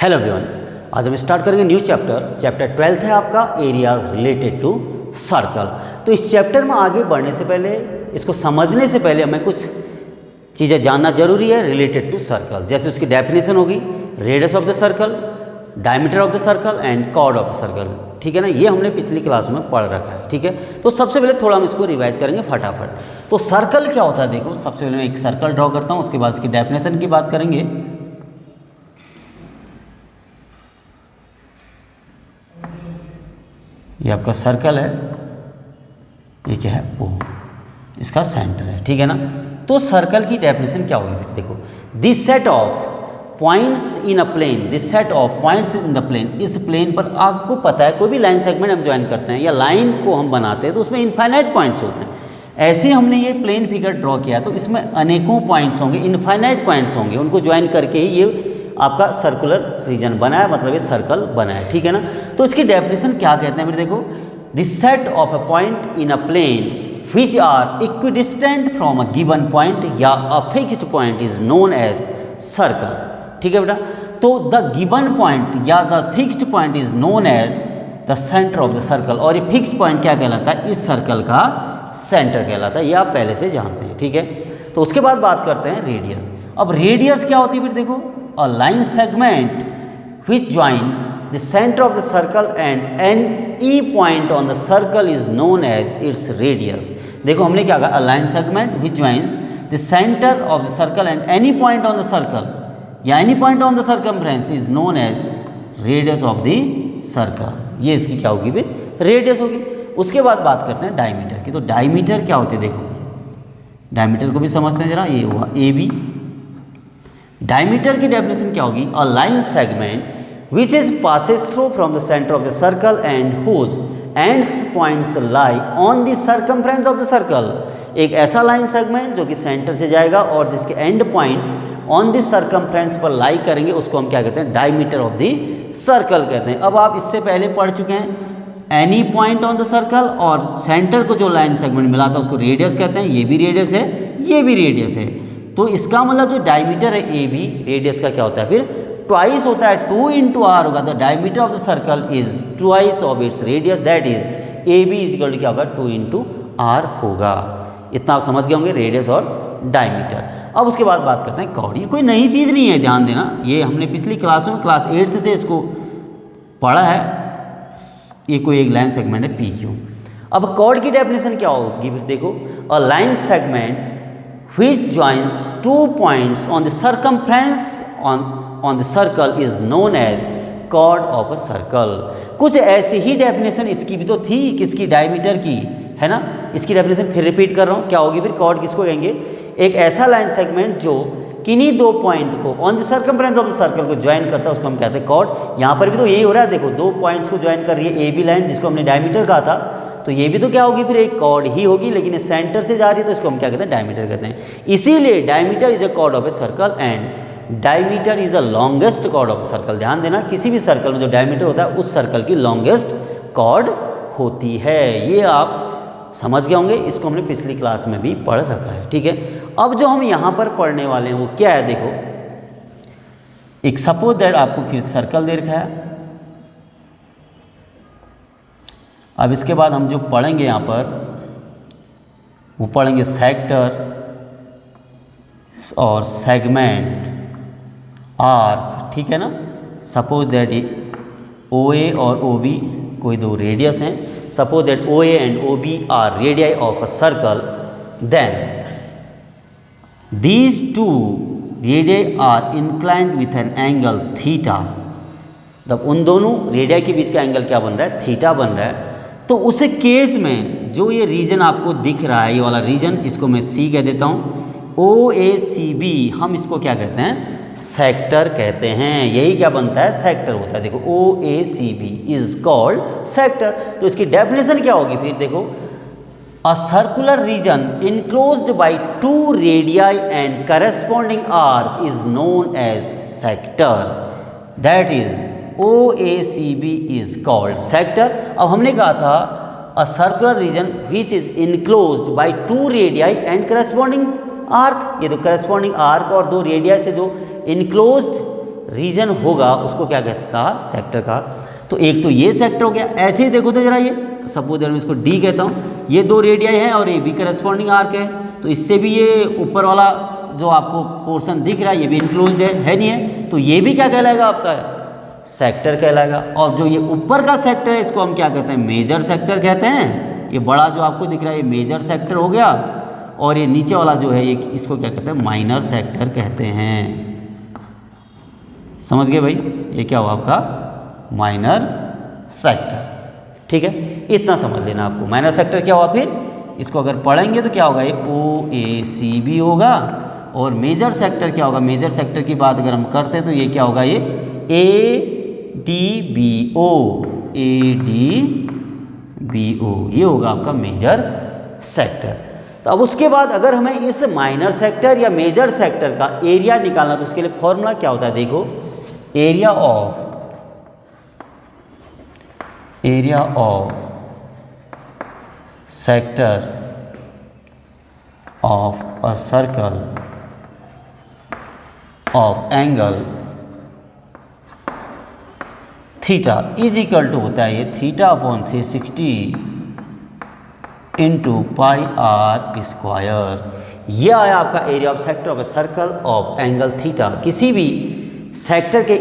Hello everyone, आज हम start करेंगे न्यू चैप्टर 12 है आपका एरिया रिलेटेड टू सर्कल। तो इस चैप्टर में आगे बढ़ने से पहले, इसको समझने से पहले हमें कुछ चीज़ें जानना जरूरी है रिलेटेड टू सर्कल। जैसे उसकी डेफिनेशन होगी radius of the circle, diameter of the circle and chord of the circle. ठीक है ना, ये हमने पिछली क्लास में पढ़ रखा है। ठीक है, तो सबसे पहले थोड़ा हम इसको रिवाइज करेंगे फटाफट। तो सर्कल क्या होता है, देखो सबसे पहले मैं एक सर्कल ड्रॉ करता हूँ, उसके बाद इसकी डेफिनेशन की बात करेंगे। ये आपका सर्कल है, ये क्या है ओ, इसका सेंटर है। ठीक है ना, तो सर्कल की डेफिनेशन क्या होगी, देखो this set of points in a plane, this set of points in the plane, इस प्लेन पर आपको पता है कोई भी लाइन सेगमेंट हम ज्वाइन करते हैं या लाइन को हम बनाते हैं तो उसमें इनफाइनाइट पॉइंट्स होते हैं। ऐसे हमने ये प्लेन फिगर ड्रॉ किया तो इसमें अनेकों पॉइंट्स होंगे, इनफाइनाइट पॉइंट्स होंगे, उनको ज्वाइन करके ही ये आपका सर्कुलर रीजन बना है, मतलब ये सर्कल बना है। ठीक है ना, तो इसकी डेफिनेशन क्या कहते हैं फिर देखो, this set of a point in a plane which are equidistant from a given point या a fixed point is known as circle। ठीक है बेटा, तो the given point या the fixed point is known as the center of the circle, और ये fixed point क्या कहलाता है, इस सर्कल का सेंटर कहलाता है, ये आप पहले से जानते हैं। ठीक है, तो उसके बाद बात करते हैं रेडियस। अब रेडियस क्या होती है फिर देखो, a line segment which join the center of the circle and any point on the circle is known as its radius। देखो हमने क्या कहा, a line segment which joins the center of the circle and any point on the circle या any point on the circumference is known as radius of the circle। ये इसकी क्या होगी फिर, रेडियस होगी। उसके बाद बात करते हैं डायमीटर की। तो डायमीटर क्या होती है, देखो डायमीटर को भी समझते हैं जरा। ये हुआ ए बी। डायमीटर की डेफिनेशन क्या होगी, a line segment which is passes through from the center of the circle and whose ends points lie on the circumference of the circle। एक ऐसा लाइन सेगमेंट जो कि सेंटर से जाएगा और जिसके and point on the circumference पर लाई करेंगे, उसको हम क्या कहते हैं, डायमीटर ऑफ द सर्कल कहते हैं। अब आप इससे पहले पढ़ चुके हैं, any point on the circle और सेंटर को जो लाइन सेगमेंट मिलाता है उसको रेडियस कहते हैं। ये भी रेडियस है, ये भी रेडियस है। तो इसका मतलब जो डायमीटर है ए बी, रेडियस का क्या होता है फिर ट्वाइस होता है, 2 into r होगा। The diameter of the circle is twice of its radius, that is A B is equal to क्या होगा, 2 into r होगा। इतना आप समझ गए होंगे रेडियस और डायमीटर। अब उसके बाद बात करते हैं कॉर्ड। ये कोई नई चीज़ नहीं है, ध्यान देना, ये हमने पिछली क्लासों में क्लास 8th से इसको पढ़ा है। ये कोई एक लाइन सेगमेंट है पी क्यू। अब कॉर्ड की डेफिनेशन क्या होगी फिर देखो, a line segment which joins two points on the circumference on the circle is known as chord of a circle। कुछ ऐसी ही डेफिनेशन इसकी भी तो थी, किसकी, डायमीटर की, है ना। इसकी डेफिनेशन फिर रिपीट कर रहा हूँ, क्या होगी फिर, कॉर्ड किसको कहेंगे, एक ऐसा लाइन सेगमेंट जो किन्हीं दो पॉइंट को on the circumference of the circle को ज्वाइन करता है, उसको हम कहते हैं कॉर्ड। यहाँ पर भी तो यही हो रहा है, देखो दो पॉइंट्स को ज्वाइन कर रही है ए बी लाइन, जिसको हमने डायमीटर कहा था, तो ये भी तो क्या होगी फिर, एक कॉर्ड ही होगी, लेकिन सेंटर से जा रही है तो इसको हम क्या कहते हैं, डायमीटर कहते हैं। इसीलिए diameter is a cord of a circle and diameter is the longest chord of the circle. ध्यान देना, किसी भी सर्कल में जो डायमीटर होता है उस सर्कल की लॉन्गेस्ट कॉर्ड होती है। ये आप समझ गए होंगे, इसको हमने पिछली क्लास में भी पढ़ रखा है। ठीक है, अब जो हम यहाँ पर पढ़ने वाले हैं वो क्या है, देखो एक सपोज दैट आपको सर्कल दे रखा है। अब इसके बाद हम जो पढ़ेंगे यहाँ पर वो पढ़ेंगे सेक्टर और सेगमेंट, आर्क। ठीक है ना, सपोज दैट ओ ए और ओ बी कोई दो रेडियस हैं, suppose that O A and O B are radii of a circle, then these two radii are inclined with an angle theta. तब उन दोनों रेडियाई के बीच का एंगल क्या बन रहा है, थीटा बन रहा है। तो उस केस में जो ये रीजन आपको दिख रहा है, ये वाला रीजन, इसको मैं सी कह देता हूँ, ओ ए सी बी, हम इसको क्या कहते हैं, सेक्टर कहते हैं। यही क्या बनता है, सेक्टर होता है। देखो O A C B is called sector. तो इसकी डेफिनेशन क्या होगी फिर देखो, a circular region enclosed by two radii and corresponding arc is known as sector, that is OACB is called sector। अब हमने कहा था a circular region which is enclosed by two radii and corresponding arc। ये तो corresponding arc और दो radii से जो enclosed रीजन होगा उसको क्या कहा, सेक्टर का। तो एक तो ये सेक्टर हो गया। ऐसे ही देखो तो जरा, ये सपोज मैं इसको डी कहता हूँ, ये 2 रेडियाई हैं और ये भी करस्पॉन्डिंग आर्क है, तो इससे भी ये ऊपर वाला जो आपको पोर्शन दिख रहा है ये भी इंक्लोज्ड है नहीं है, तो ये भी क्या कहलाएगा आपका, सेक्टर कहलाएगा। और जो ये ऊपर का सेक्टर है इसको हम क्या कहते हैं, मेजर सेक्टर कहते हैं। ये बड़ा जो आपको दिख रहा है ये मेजर सेक्टर हो गया, और ये नीचे वाला जो है ये इसको क्या कहते हैं, माइनर सेक्टर कहते हैं। समझ गए भाई, ये क्या हुआ आपका माइनर सेक्टर। ठीक है, इतना समझ लेना आपको। माइनर सेक्टर क्या हुआ, फिर इसको अगर पढ़ेंगे तो क्या होगा, ये OACB होगा। और मेजर सेक्टर क्या होगा, मेजर सेक्टर की बात अगर हम करते हैं तो ये क्या होगा, ये ADBO, ये होगा आपका मेजर सेक्टर। तो अब उसके बाद अगर हमें इस माइनर सेक्टर या मेजर सेक्टर का एरिया निकालना तो उसके लिए फॉर्मूला क्या होता है, देखो, area of sector of a circle of angle theta is equal to होता है ये theta upon 360 into pi r square. ये आया आपका area of sector of a circle of angle theta. किसी भी सेक्टर के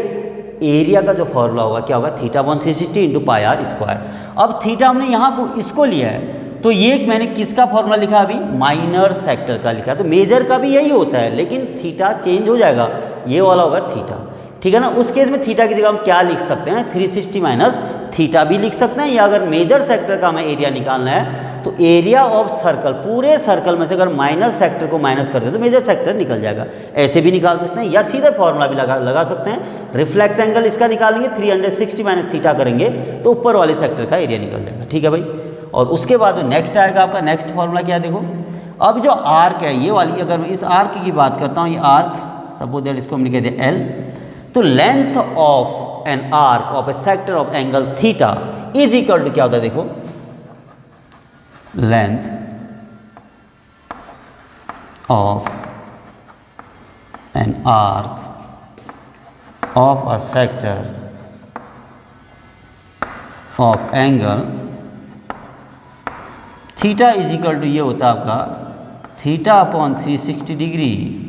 एरिया का जो फॉर्मूला होगा क्या होगा, theta upon 360 into pi r square. अब थीटा हमने यहाँ को इसको लिया है, तो ये मैंने किसका फॉर्मूला लिखा अभी, माइनर सेक्टर का लिखा। तो मेजर का भी यही होता है, लेकिन थीटा चेंज हो जाएगा, ये वाला होगा थीटा। ठीक है ना, उस केस में थीटा की जगह हम क्या लिख सकते हैं, 360 माइनस थीटा भी लिख सकते हैं। या अगर मेजर सेक्टर का हमें एरिया निकालना है तो एरिया ऑफ सर्कल, पूरे सर्कल में से अगर माइनर सेक्टर को माइनस कर दे तो मेजर सेक्टर निकल जाएगा। ऐसे भी निकाल सकते हैं या सीधे फॉर्मूला भी लगा सकते हैं। रिफ्लेक्स एंगल इसका निकालेंगे, 360 माइनस थीटा करेंगे तो ऊपर वाले सेक्टर का एरिया निकल जाएगा। ठीक है भाई, और उसके बाद जो नेक्स्ट आएगा आपका, नेक्स्ट फॉर्मूला क्या है, देखो, अब जो आर्क है ये वाली, अगर मैं इस आर्क की बात करता हूँ, ये आर्क सपोज दैट इसको हमने कहते हैं L, तो length of an arc of a sector of angle theta is equal to क्या होता है, देखो, length of an arc of a sector of angle theta is equal to ये होता है आपका theta upon 360 degree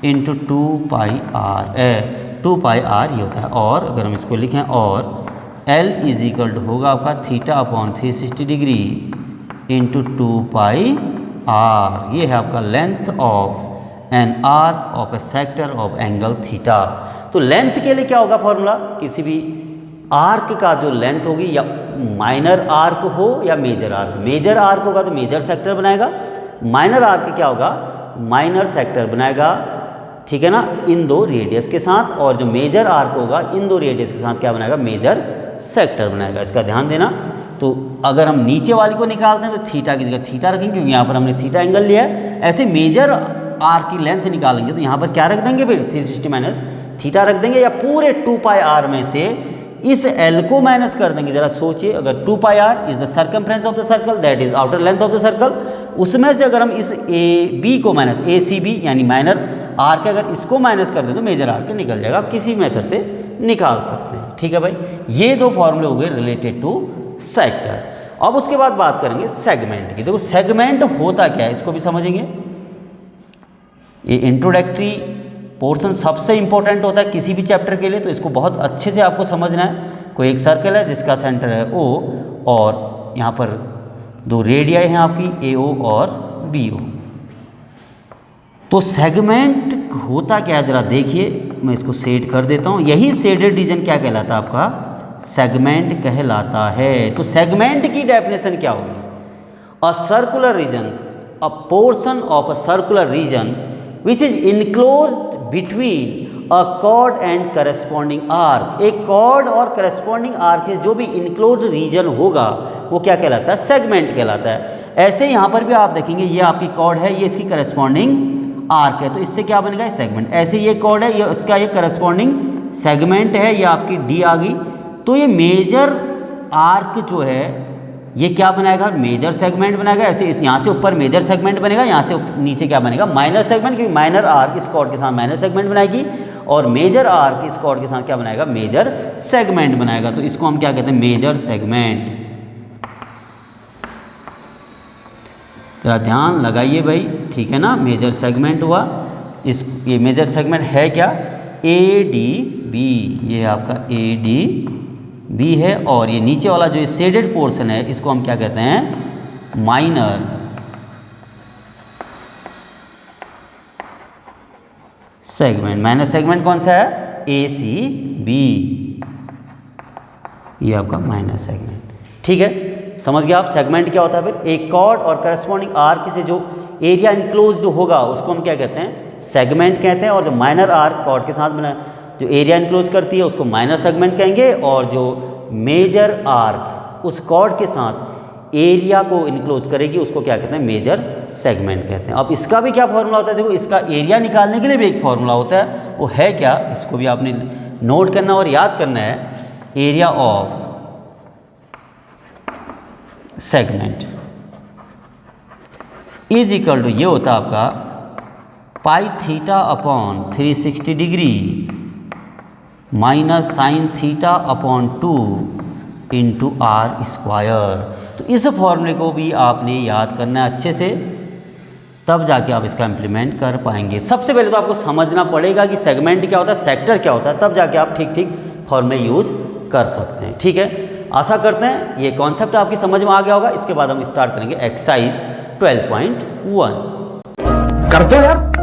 into 2 pi r ये होता है। और अगर हम इसको लिखें, और L इज इक्वल टू होगा आपका theta upon 360 degree into 2 pi r. ये है आपका length of an arc of a sector of angle theta. तो लेंथ के लिए क्या होगा फॉर्मूला, किसी भी आर्क का जो लेंथ होगी, या माइनर आर्क हो या मेजर आर्क, मेजर आर्क होगा तो मेजर सेक्टर बनाएगा, माइनर आर्क क्या होगा, माइनर सेक्टर बनाएगा। ठीक है ना, इन 2 रेडियस के साथ, और जो मेजर आर्क होगा इन 2 रेडियस के साथ क्या बनाएगा, मेजर सेक्टर बनाएगा। इसका ध्यान देना। तो अगर हम नीचे वाली को निकालते हैं तो थीटा की जगह थीटा रखेंगे, क्योंकि यहाँ पर हमने थीटा एंगल लिया है। ऐसे मेजर आर्क की लेंथ निकालेंगे तो यहाँ पर क्या रख देंगे, फिर 360 माइनस थीटा रख देंगे, या पूरे 2 पाई आर में से इस L को माइनस कर देंगे। जरा सोचिए, अगर 2 pi r is the circumference of the circle, that is outer length of the circle, उसमें से अगर हम इस AB को माइनस ACB यानी माइनर आर्क, अगर इसको माइनस कर दें तो मेजर आर्क निकल जाएगा। आप किसी मेथड से निकाल सकते हैं। ठीक है भाई, ये 2 फॉर्मूले हो गए रिलेटेड टू सेक्टर। अब उसके बाद बात करेंगे सेगमेंट की। देखो सेगमेंट होता क्या है, इसको भी समझेंगे। ये इंट्रोडक्टरी पोर्शन सबसे इंपॉर्टेंट होता है किसी भी चैप्टर के लिए, तो इसको बहुत अच्छे से आपको समझना है। कोई एक सर्कल है जिसका सेंटर है O, और यहाँ पर 2 रेडियाई हैं आपकी AO और BO। तो सेगमेंट होता क्या है, जरा देखिए, मैं इसको शेड कर देता हूँ। यही शेडेड रीजन क्या कहलाता है, आपका सेगमेंट कहलाता है। तो सेगमेंट की डेफिनेशन क्या होगी, अ circular reason, a portion of a circular reason which is enclosed between a cord and corresponding arc. एक कॉर्ड और करस्पॉन्डिंग आर्क जो भी इनक्लोज्ड रीजन होगा वो क्या कहलाता है, सेगमेंट कहलाता है। ऐसे यहाँ पर भी आप देखेंगे, ये आपकी कॉर्ड है, ये इसकी करस्पॉन्डिंग आर्क है, तो इससे क्या बनेगा, सेगमेंट। ऐसे ये कॉर्ड है, ये इसका ये करस्पॉन्डिंग सेगमेंट है, ये आपकी D आ गई। तो ये मेजर आर्क जो है ये क्या बनाएगा, मेजर सेगमेंट बनाएगा। ऐसे इस यहाँ से ऊपर मेजर सेगमेंट बनेगा, यहाँ से नीचे क्या बनेगा, माइनर सेगमेंट, क्योंकि माइनर आर्क इस कॉर्ड के साथ माइनर सेगमेंट बनाएगी। और मेजर आर्क इस कॉर्ड के साथ क्या बनाएगा, मेजर सेगमेंट बनाएगा। तो इसको हम क्या कहते हैं, मेजर सेगमेंट। जरा ध्यान लगाइए भाई, ठीक है ना, मेजर सेगमेंट हुआ। ये मेजर सेगमेंट है क्या, ए डी बी, ये आपका ए डी बी है। और ये नीचे वाला जो शेडेड पोर्शन है इसको हम क्या कहते हैं, माइनर सेगमेंट। माइनर सेगमेंट कौन सा है, ए सी बी, ये आपका माइनर सेगमेंट। ठीक है, समझ गया आप सेगमेंट क्या होता है। फिर एक कॉर्ड और करस्पॉन्डिंग आर्क से जो एरिया इनक्लोज्ड होगा उसको हम क्या कहते हैं, सेगमेंट कहते हैं। और जो माइनर आर्क कॉर्ड के साथ बना जो एरिया इनक्लोज करती है उसको माइनर सेगमेंट कहेंगे। और जो मेजर आर्क उस कॉर्ड के साथ एरिया को इनक्लोज करेगी उसको क्या कहते हैं, मेजर सेगमेंट कहते हैं। अब इसका भी क्या फॉर्मूला होता है, देखो इसका एरिया निकालने के लिए भी एक फॉर्मूला होता है, वो है क्या, इसको भी आपने नोट करना और याद करना है। Area of segment is equal to, ये होता है आपका pi theta upon 360 degree minus sine theta upon 2 into r square. तो इस फॉर्मूले को भी आपने याद करना है अच्छे से, तब जाके आप इसका इम्प्लीमेंट कर पाएंगे। सबसे पहले तो आपको समझना पड़ेगा कि सेगमेंट क्या होता है, सेक्टर क्या होता है, तब जाके आप ठीक ठीक फॉर्मूले यूज कर सकते हैं। ठीक है, आशा करते हैं ये कॉन्सेप्ट आपकी समझ में आ गया होगा। इसके बाद हम स्टार्ट करेंगे एक्सरसाइज 12.1। कर दो यार।